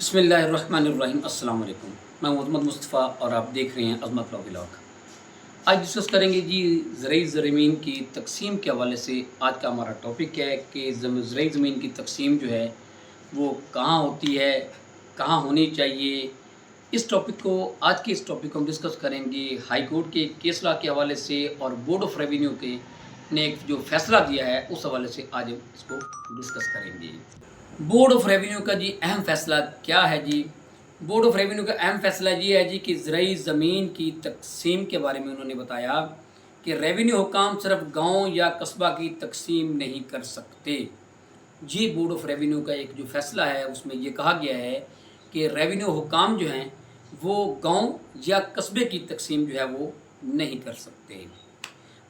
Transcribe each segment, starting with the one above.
بسم اللہ الرحمن الرحیم۔ السلام علیکم، میں محمد مصطفیٰ اور آپ دیکھ رہے ہیں عظمت لاء ولاگ۔ آج ڈسکس کریں گے جی زرعی زمین کی تقسیم کے حوالے سے۔ آج کا ہمارا ٹاپک ہے کہ زرعی زمین کی تقسیم جو ہے وہ کہاں ہوتی ہے، کہاں ہونی چاہیے۔ اس ٹاپک کو ہم ڈسکس کریں گے ہائی کورٹ کے کیس لا کے حوالے سے اور بورڈ آف ریونیو کے نے ایک جو فیصلہ دیا ہے اس حوالے سے آج ہم اس کو ڈسکس کریں گے۔ بورڈ آف ریونیو کا جی اہم فیصلہ کیا ہے جی؟ بورڈ آف ریونیو کا اہم فیصلہ یہ ہے جی کہ زرعی زمین کی تقسیم کے بارے میں انہوں نے بتایا کہ ریونیو حکام صرف گاؤں یا قصبہ کی تقسیم نہیں کر سکتے۔ جی بورڈ آف ریونیو کا ایک جو فیصلہ ہے اس میں یہ کہا گیا ہے کہ ریونیو حکام جو ہیں وہ گاؤں یا قصبے کی تقسیم جو ہے وہ نہیں کر سکتے۔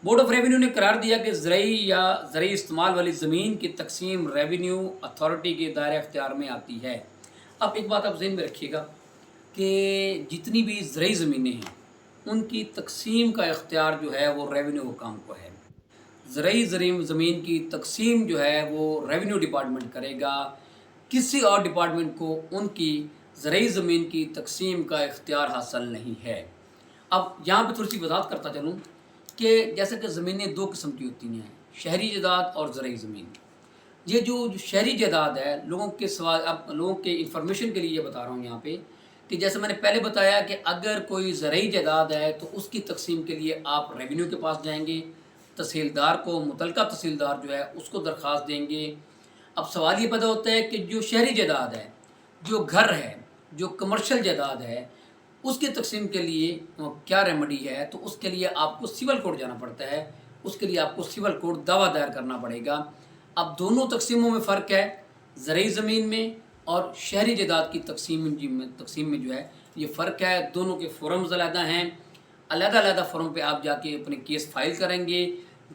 بورڈ آف ریونیو نے قرار دیا کہ زرعی یا زرعی استعمال والی زمین کی تقسیم ریونیو اتھارٹی کے دائرہ اختیار میں آتی ہے۔ اب ایک بات آپ ذہن میں رکھیے گا کہ جتنی بھی زرعی زمینیں ہیں ان کی تقسیم کا اختیار جو ہے وہ ریونیو حکام کو ہے۔ زرعی زمین کی تقسیم جو ہے وہ ریونیو ڈپارٹمنٹ کرے گا، کسی اور ڈپارٹمنٹ کو ان کی زرعی زمین کی تقسیم کا اختیار حاصل نہیں ہے۔ اب یہاں پہ تھوڑی سی وضاحت کرتا چلوں کہ جیسے کہ زمینیں دو قسم کی ہوتی ہیں، شہری جائیداد اور زرعی زمین۔ یہ جو شہری جائیداد ہے لوگوں کے انفارمیشن کے لیے یہ بتا رہا ہوں یہاں پہ کہ جیسے میں نے پہلے بتایا کہ اگر کوئی زرعی جائیداد ہے تو اس کی تقسیم کے لیے آپ ریونیو کے پاس جائیں گے، تحصیلدار کو، متعلقہ تحصیلدار جو ہے اس کو درخواست دیں گے۔ اب سوال یہ پیدا ہوتا ہے کہ جو شہری جائیداد ہے، جو گھر ہے، جو کمرشل جائیداد ہے، اس کی تقسیم کے لیے کیا ریمیڈی ہے؟ تو اس کے لیے آپ کو سول کورٹ جانا پڑتا ہے، اس کے لیے آپ کو سول کورٹ دعویٰ دائر کرنا پڑے گا۔ اب دونوں تقسیموں میں فرق ہے، زرعی زمین میں اور شہری جائیداد کی تقسیم میں جو ہے یہ فرق ہے۔ دونوں کے فورمز علیحدہ ہیں، علیحدہ فورم پہ آپ جا کے اپنے کیس فائل کریں گے۔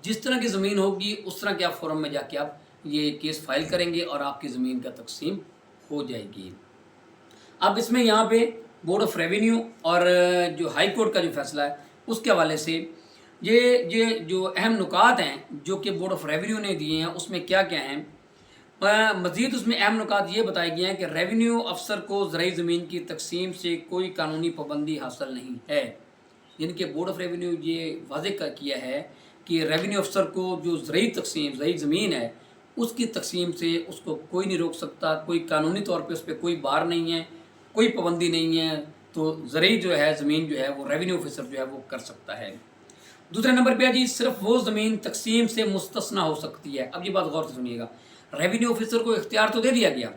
جس طرح کی زمین ہوگی اس طرح کے آپ فورم میں جا کے آپ یہ کیس فائل کریں گے اور آپ کی زمین کا تقسیم ہو جائے گی۔ اب اس میں یہاں پہ بورڈ آف ریونیو اور جو ہائی کورٹ کا جو فیصلہ ہے اس کے حوالے سے یہ جو اہم نکات ہیں جو کہ بورڈ آف ریونیو نے دیے ہیں اس میں کیا کیا ہیں۔ مزید اس میں اہم نکات یہ بتائے گئے ہیں کہ ریونیو افسر کو زرعی زمین کی تقسیم سے کوئی قانونی پابندی حاصل نہیں ہے۔ یعنی کہ بورڈ آف ریونیو یہ واضح کیا ہے کہ ریونیو افسر کو جو زرعی زمین ہے اس کی تقسیم سے اس کو کوئی نہیں روک سکتا، کوئی قانونی طور پہ اس پہ کوئی بار نہیں ہے، کوئی پابندی نہیں ہے۔ تو زرعی جو ہے زمین جو ہے وہ ریونیو افسر جو ہے وہ کر سکتا ہے۔ دوسرے نمبر پہ جی صرف وہ زمین تقسیم سے مستثنی ہو سکتی ہے۔ اب یہ بات غور سے سنیے گا، ریونیو افسر کو اختیار تو دے دیا گیا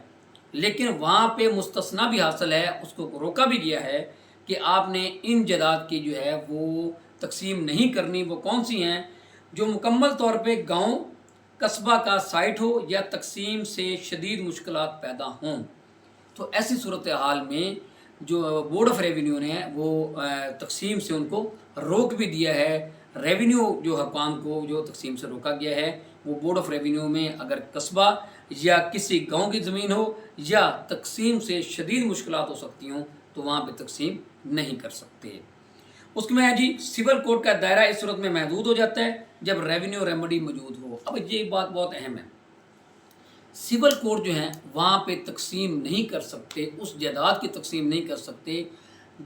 لیکن وہاں پہ مستثنی بھی حاصل ہے، اس کو روکا بھی گیا ہے کہ آپ نے ان جائیداد کی جو ہے وہ تقسیم نہیں کرنی۔ وہ کون سی ہیں؟ جو مکمل طور پہ گاؤں قصبہ کا سائٹ ہو یا تقسیم سے شدید مشکلات پیدا ہوں۔ تو ایسی صورتحال میں جو بورڈ آف ریونیو نے وہ تقسیم سے ان کو روک بھی دیا ہے۔ ریونیو جو حکام کو جو تقسیم سے روکا گیا ہے وہ بورڈ آف ریونیو میں اگر قصبہ یا کسی گاؤں کی زمین ہو یا تقسیم سے شدید مشکلات ہو سکتی ہوں تو وہاں پہ تقسیم نہیں کر سکتے۔ اس میں ہے جی سول کورٹ کا دائرہ اس صورت میں محدود ہو جاتا ہے جب ریونیو ریمیڈی موجود ہو۔ اب یہ بات بہت اہم ہے، سول کورٹ جو ہیں وہاں پہ تقسیم نہیں کر سکتے، اس جائیداد کی تقسیم نہیں کر سکتے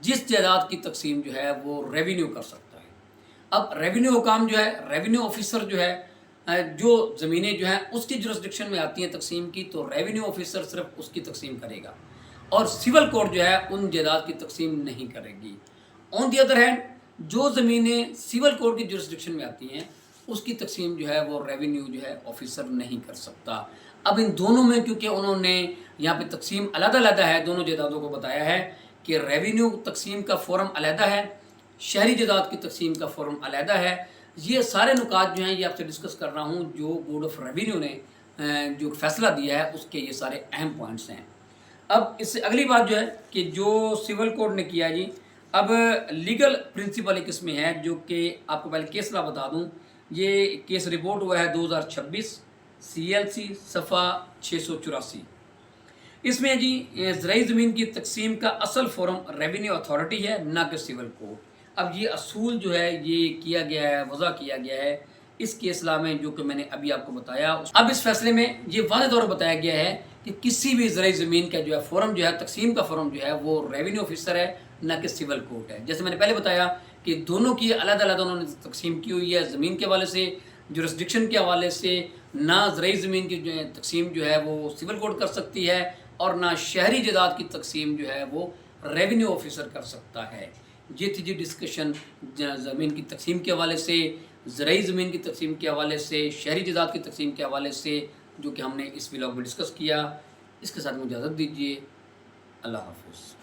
جس جائیداد کی تقسیم جو ہے وہ ریونیو کر سکتا ہے۔ اب ریونیو حکام جو ہے، ریونیو آفیسر جو ہے، جو زمینیں جو ہیں اس کی جورسڈکشن میں آتی ہیں تقسیم کی، تو ریونیو آفیسر صرف اس کی تقسیم کرے گا اور سول کورٹ جو ہے ان جائیداد کی تقسیم نہیں کرے گی۔ آن دی ادر ہینڈ جو زمینیں سول کورٹ کی جورسڈکشن میں آتی ہیں اس کی تقسیم جو ہے وہ ریونیو جو ہے آفیسر نہیں کر سکتا۔ اب ان دونوں میں کیونکہ انہوں نے یہاں پہ تقسیم علیحدہ ہے، دونوں جائیدادوں کو بتایا ہے کہ ریونیو تقسیم کا فورم علیحدہ ہے، شہری جائیداد کی تقسیم کا فورم علیحدہ ہے۔ یہ سارے نکات جو ہیں یہ آپ سے ڈسکس کر رہا ہوں جو بورڈ آف ریونیو نے جو فیصلہ دیا ہے اس کے یہ سارے اہم پوائنٹس ہیں۔ اب اس سے اگلی بات جو ہے کہ جو سول کورٹ نے کیا جی، اب لیگل پرنسپل ایک اس میں ہے جو کہ آپ کو پہلے کیس لا بتا دوں۔ یہ کیس رپورٹ ہوا ہے 2026 CLC صفحہ 684۔ اس میں جی زرعی زمین کی تقسیم کا اصل فورم ریونیو اتھارٹی ہے، نہ کہ سول کورٹ۔ اب یہ اصول جو ہے یہ کیا گیا ہے، وضع کیا گیا ہے اس کیس لا میں جو کہ میں نے ابھی آپ کو بتایا. اب اس فیصلے میں یہ واضح طور پر بتایا گیا ہے کہ کسی بھی زرعی زمین کا جو ہے فورم جو ہے تقسیم کا فورم جو ہے وہ ریونیو آفیسر ہے نہ کہ سول کورٹ ہے. جیسے میں نے پہلے بتایا کہ دونوں کی علیحدہ علیحدہ انہوں نے تقسیم کی ہوئی ہے. زمین کے حوالے سے جورسڈکشن کے حوالے سے نہ زرعی زمین کی جو ہے تقسیم جو ہے وہ سول کورٹ کر سکتی ہے اور نہ شہری جائیداد کی تقسیم جو ہے وہ ریونیو آفیسر کر سکتا ہے. یہ تھی جی ڈسکشن زمین کی تقسیم کے حوالے سے, زرعی زمین کی تقسیم کے حوالے سے, شہری جائیداد کی تقسیم کے حوالے سے, جو کہ ہم نے اس ولاگ میں ڈسکس کیا. اس کے ساتھ مجھے اجازت دیجیے. اللہ حافظ.